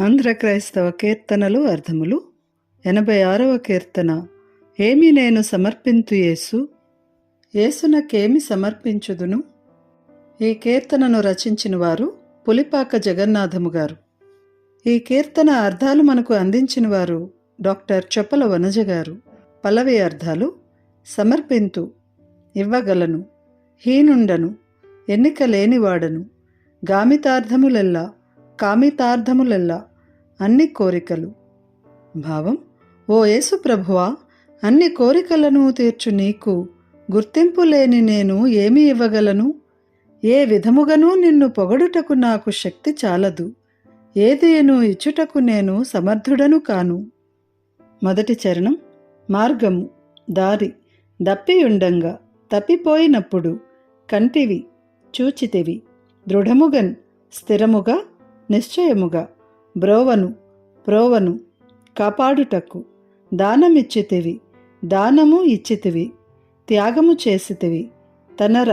ఆంధ్ర క్రైస్తవ కీర్తనలు అర్థములు 86వ కీర్తన. ఏమి నేను సమర్పింతు యేసు, యేసునకేమి సమర్పించుదును. ఈ కీర్తనను రచించిన వారు పులిపాక జగన్నాథము గారు. ఈ కీర్తన అర్థాలు మనకు అందించిన వారు డాక్టర్ చొప్పల వనజ గారు. పల్లవి అర్థాలు: సమర్పింతు, ఇవ్వగలను, హీనుండను, ఎన్నిక లేనివాడను, గామితార్థములెల్లా, కామితార్థములెల్లా, అన్ని కోరికలు. భావం: ఓ యేసు ప్రభువా, అన్ని కోరికలను తీర్చు నీకు గుర్తింపు లేని నేను ఏమి ఇవ్వగలను? ఏ విధముగానూ నిన్ను పొగడుటకు నాకు శక్తి చాలదు. ఏదియను ఇచ్చుటకు నేను సమర్థుడను కాను. మొదటి చరణం. మార్గము, దారి దప్పియుండంగా, తప్పిపోయినప్పుడు కంటివి, చూచితివి, దృఢముగన్, స్థిరముగా, నిశ్చయముగా, బ్రోవను, ప్రోవను, కాపాడుటకు, దానమిచ్చితివి, దానము ఇచ్చితివి, త్యాగము చేసితివి, తనర,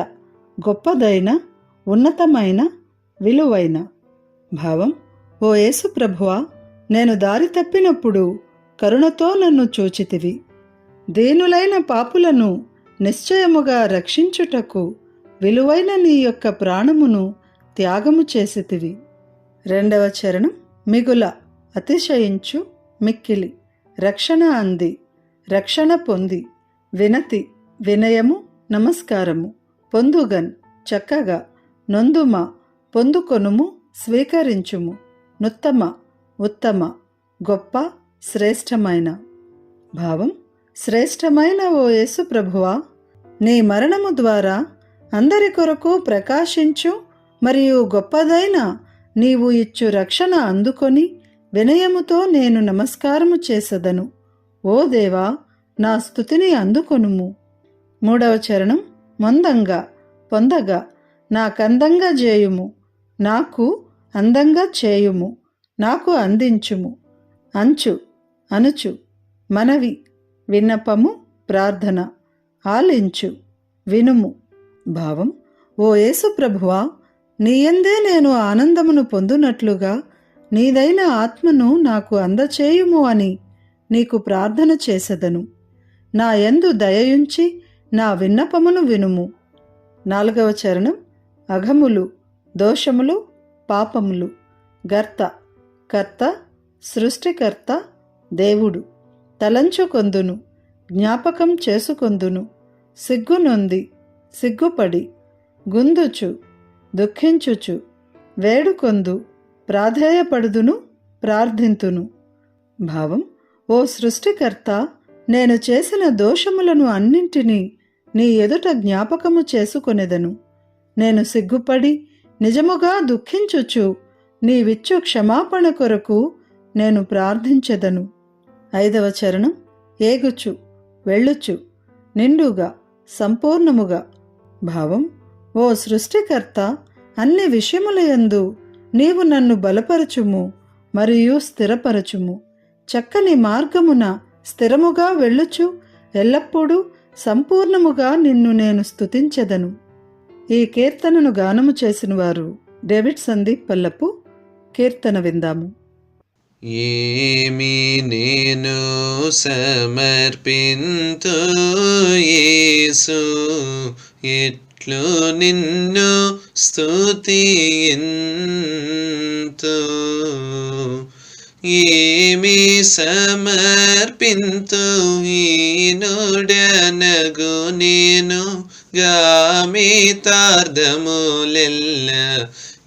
గొప్పదైన, ఉన్నతమైన, విలువైన. భావం: ఓ యేసు ప్రభువా, నేను దారి తప్పినప్పుడు కరుణతో నన్ను చూచితివి. దీనులైన పాపులను నిశ్చయముగా రక్షించుటకు విలువైన నీ యొక్క ప్రాణమును త్యాగము చేసితివి. రెండవ చరణం. మిగుల, అతిశయించు, మిక్కిలి, రక్షణ అంది, రక్షణ పొంది, వినతి, వినయము, నమస్కారము, పొందుగన్, చక్కగా, నొందుమ, పొందుకొనుము, స్వీకరించుము, నుత్తమ, ఉత్తమ, గొప్ప, శ్రేష్టమైన. భావం: శ్రేష్టమైన ఓ యేసు ప్రభువా, నీ మరణము ద్వారా అందరి కొరకు ప్రకాశించు మరియు గొప్పదైన నీవు ఇచ్చు రక్షణ అందుకొని వినయముతో నేను నమస్కారము చేసెదను. ఓ దేవా, నా స్తుతిని అందుకొనుము. మూడవ చరణం. మొందంగా, పొందగా, నాకందంగా చేయుము, నాకు అందంగా చేయుము, నాకు అందించుము, అంచు, అనుచు, మనవి, విన్నపము, ప్రార్థన, ఆలించు, వినుము. భావం: ఓ యేసు ప్రభువా, నీయందే నేను ఆనందమును పొందునట్లుగా నీదైన ఆత్మను నాకు అందచేయుము అని నీకు ప్రార్థన చేసెదను. నా యందు దయయుంచి నా విన్నపమును వినుము. నాలుగవ చరణం. అఘములు, దోషములు, పాపములు, గర్త, కర్త, సృష్టికర్త, దేవుడు, తలంచుకొందును, జ్ఞాపకం చేసుకొందును, సిగ్గునొంది, సిగ్గుపడి, గుందుచు, దుఃఖించుచు, వేడుకొందు, ప్రాధేయపడుదును, ప్రార్థింతును. భావం: ఓ సృష్టికర్త, నేను చేసిన దోషములను అన్నింటినీ నీ ఎదుట జ్ఞాపకము చేసుకొనెదను. నేను సిగ్గుపడి నిజముగా దుఃఖించుచు నీవిచ్చు క్షమాపణ కొరకు నేను ప్రార్థించెదను. ఐదవ చరణం. ఏగుచు, వెళ్ళుచు, నిండుగా, సంపూర్ణముగా. భావం: ఓ సృష్టికర్త, అన్ని విషయములయందు నీవు నన్ను బలపరచుము మరియు స్థిరపరచుము. చక్కని మార్గమున స్థిరముగా వెళ్ళుచు ఎల్లప్పుడూ సంపూర్ణముగా నిన్ను నేను స్తుతించెదను. ఈ కీర్తనను గానము చేసిన వారు డేవిడ్ సందీప్ పల్లపు. కీర్తన విందాము. ఏమి నేను సమర్పింతు యేసు, ఎట్లు నిన్ను స్తుతింతు. ఏమి సమర్పింతు హీనుడనగు నేను, గామితార్థములెల్ల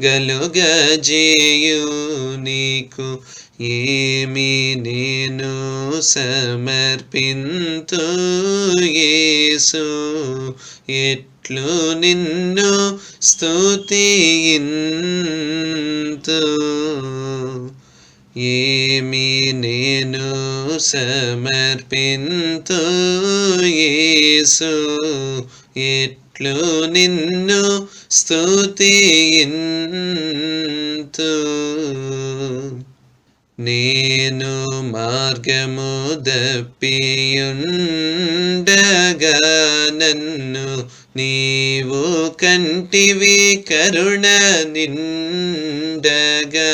గలుగజేయు నీకు. ఏమి నేను సమర్పింతు యేసు, ఎట్లు నిన్ను స్తుతింతు. ఏమి నేను సమర్పింతు యేసు, ఎట్లు నిన్ను స్తుతింతు. నేను మార్గము దప్పియుండగా నన్ను నీవు కంటివి కరుణ నిండగా.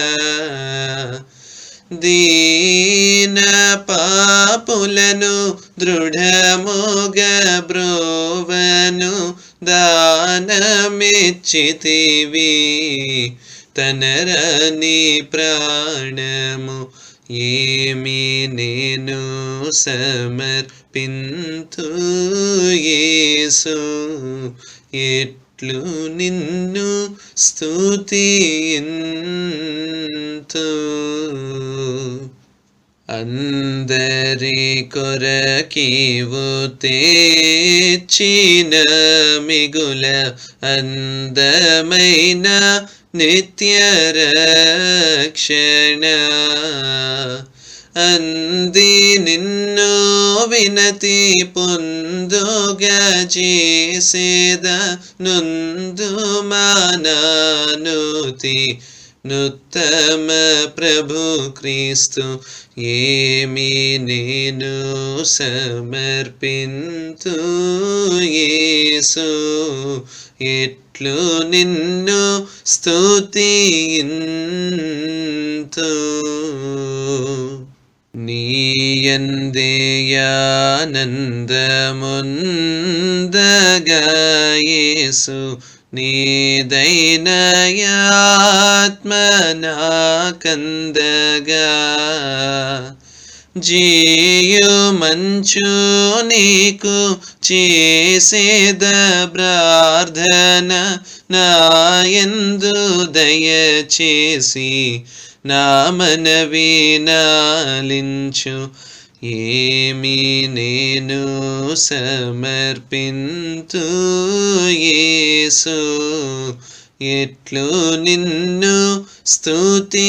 దీన పాపులను దృఢముగా బ్రోవను దానమిచ్చితివి తనరని ప్రాణము ఏమి నేను సమర్పింతు యేసు ఎట్లు నిన్ను స్తుతింతు అందరి కొరకీవు తెచ్చిన మిగుల అందమైన నిత్య రక్షణ అంది నిన్ను వినతి పొందుగా చేసేద నొందు మానానుతి నుత్తమ ప్రభు క్రీస్తు ఏమి నేను సమర్పింతు యేసు ఎట్లు నిన్ను స్తుతింతు నీయందేయానందముందగా యేసు నీదైన ఆత్మ నాకందగా జీయుమంచు నీకు చేసేద ప్రార్థన నాయందు దయచేసి నా మనవి నాలించు ఏమి నేను సమర్పింతు యేసు ఎట్లు నిన్ను స్తుతింతు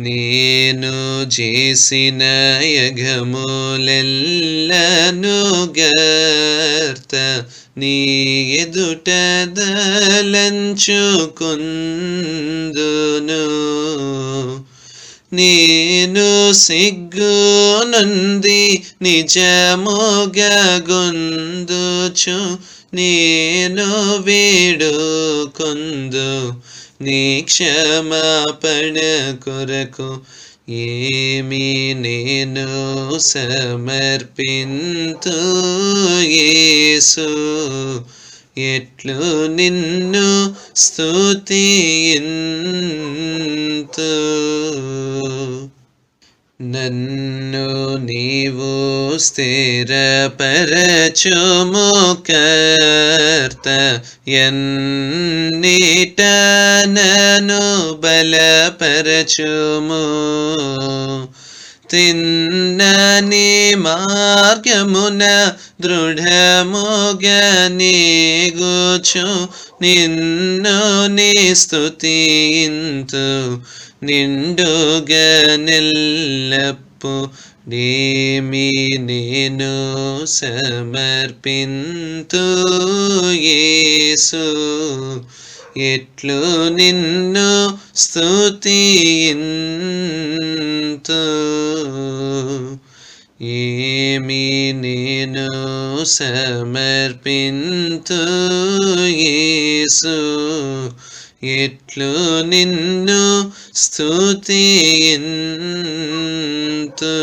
నేను చేసిన యఘములెల్లను గర్త నీ ఎదుట దలంచుకుందును నేను సిగ్గు నుండి నిజముగా గొందుచు నేను వేడుకొందు నీ క్షమాపణ కొరకు ఏమి నేను సమర్పింతు యేసు ఎట్లు నిన్ను స్తుతింతు నన్ను నీవు స్థిరపరచుము కర్త ఎన్నిట నన్ను బలపరచుము తిన్నని మార్గమున దృఢముగా నీగుచు నిన్ను నీ స్తుతింతు నిండుగా నిల్లప్పు నేమి నేను సమర్పింతు యేసు ఎట్లు నిన్ను స్తుతింతు ఏమి నేను సమర్పింతు యేసు ఎట్లు నిన్ను స్తుతింతు